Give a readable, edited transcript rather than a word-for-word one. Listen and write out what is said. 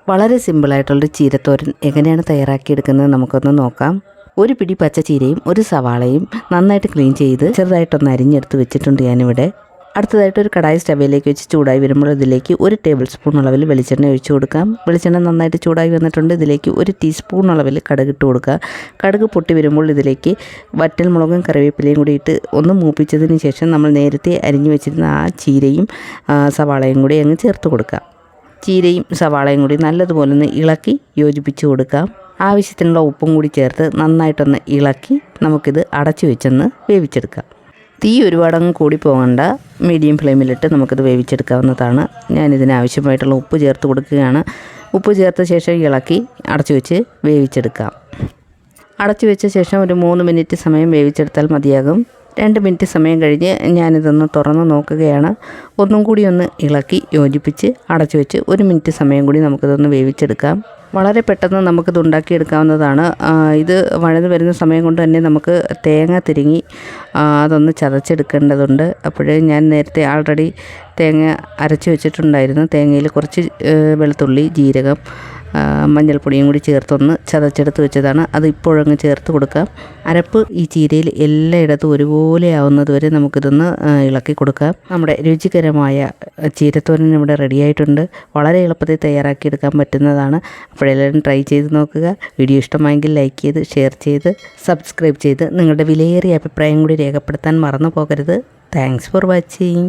വളരെ സിമ്പിളായിട്ടുള്ളൊരു ചീരത്തോരൻ എങ്ങനെയാണ് തയ്യാറാക്കിയെടുക്കുന്നത് നമുക്കൊന്ന് നോക്കാം. ഒരു പിടി പച്ച ചീരയും ഒരു സവാളയും നന്നായിട്ട് ക്ലീൻ ചെയ്ത് ചെറുതായിട്ടൊന്ന് അരിഞ്ഞെടുത്ത് വെച്ചിട്ടുണ്ട് ഞാനിവിടെ. അടുത്തതായിട്ട് ഒരു കടായി സ്റ്റവിലേക്ക് വെച്ച് ചൂടായി വരുമ്പോൾ ഇതിലേക്ക് 1 ടേബിൾ സ്പൂൺ അളവിൽ വെളിച്ചെണ്ണ ഒഴിച്ചു കൊടുക്കാം. വെളിച്ചെണ്ണ നന്നായിട്ട് ചൂടായി വന്നിട്ടുണ്ട്. ഇതിലേക്ക് 1 ടീസ്പൂൺ അളവിൽ കടുക് ഇട്ട് കൊടുക്കുക. കടുക് പൊട്ടി വരുമ്പോൾ ഇതിലേക്ക് വറ്റൽമുളകും കറിവേപ്പിലയും കൂടി ഇട്ട് ഒന്ന് മൂപ്പിച്ചതിന് ശേഷം നമ്മൾ നേരത്തെ അരിഞ്ഞു വെച്ചിരുന്ന ആ ചീരയും സവാളയും കൂടി അങ്ങ് ചേർത്ത് കൊടുക്കുക. ചീരയും സവാളയും കൂടി നല്ലതുപോലെ ഒന്ന് ഇളക്കി യോജിപ്പിച്ച് കൊടുക്കാം. ആവശ്യത്തിനുള്ള ഉപ്പും കൂടി ചേർത്ത് നന്നായിട്ടൊന്ന് ഇളക്കി നമുക്കിത് അടച്ചു വെച്ചൊന്ന് വേവിച്ചെടുക്കാം. തീ ഒരുപാടങ്ങ് കൂടി പോകണ്ട, മീഡിയം ഫ്ലെയിമിലിട്ട് നമുക്കിത് വേവിച്ചെടുക്കാവുന്നതാണ്. ഞാനിതിന് ആവശ്യമായിട്ടുള്ള ഉപ്പ് ചേർത്ത് കൊടുക്കുകയാണ്. ഉപ്പ് ചേർത്ത ശേഷം ഇളക്കി അടച്ചു വെച്ച് വേവിച്ചെടുക്കാം. അടച്ചു വെച്ച ശേഷം ഒരു 3 മിനിറ്റ് സമയം വേവിച്ചെടുത്താൽ മതിയാകും. 2 മിനിറ്റ് സമയം കഴിഞ്ഞ് ഞാനിതൊന്ന് തുറന്ന് നോക്കുകയാണ്. ഒന്നും കൂടി ഒന്ന് ഇളക്കി യോജിപ്പിച്ച് അടച്ചു വെച്ച് 1 മിനിറ്റ് സമയം കൂടി നമുക്കിതൊന്ന് വേവിച്ചെടുക്കാം. വളരെ പെട്ടെന്ന് നമുക്കിത് ഉണ്ടാക്കിയെടുക്കാവുന്നതാണ്. ഇത് വഴന്ന് വരുന്ന സമയം കൊണ്ട് തന്നെ നമുക്ക് തേങ്ങ തിരുങ്ങി അതൊന്ന് ചതച്ചെടുക്കേണ്ടതുണ്ട്. അപ്പോഴേ ഞാൻ നേരത്തെ ആൾറെഡി തേങ്ങ അരച്ച് വെച്ചിട്ടുണ്ടായിരുന്നു. തേങ്ങയിൽ കുറച്ച് വെളുത്തുള്ളി, ജീരകം, മഞ്ഞൾപ്പൊടിയും കൂടി ചേർത്തൊന്ന് ചതച്ചെടുത്ത് വെച്ചതാണ്. അത് ഇപ്പോഴങ്ങ് ചേർത്ത് കൊടുക്കാം. അരപ്പ് ഈ ചീരയിൽ എല്ലായിടത്തും ഒരുപോലെ ആവുന്നത് വരെ നമുക്കിതൊന്ന് ഇളക്കി കൊടുക്കാം. നമ്മുടെ രുചികരമായ ചീരത്തോരൻ ഇവിടെ റെഡിയായിട്ടുണ്ട്. വളരെ എളുപ്പത്തിൽ തയ്യാറാക്കിയെടുക്കാൻ പറ്റുന്നതാണ്. അപ്പോഴെല്ലാവരും ട്രൈ ചെയ്ത് നോക്കുക. വീഡിയോ ഇഷ്ടമായെങ്കിൽ ലൈക്ക് ചെയ്ത്, ഷെയർ ചെയ്ത്, സബ്സ്ക്രൈബ് ചെയ്ത് നിങ്ങളുടെ വിലയേറിയ അഭിപ്രായം കൂടി രേഖപ്പെടുത്താൻ മറന്നു പോകരുത്. Thanks for watching.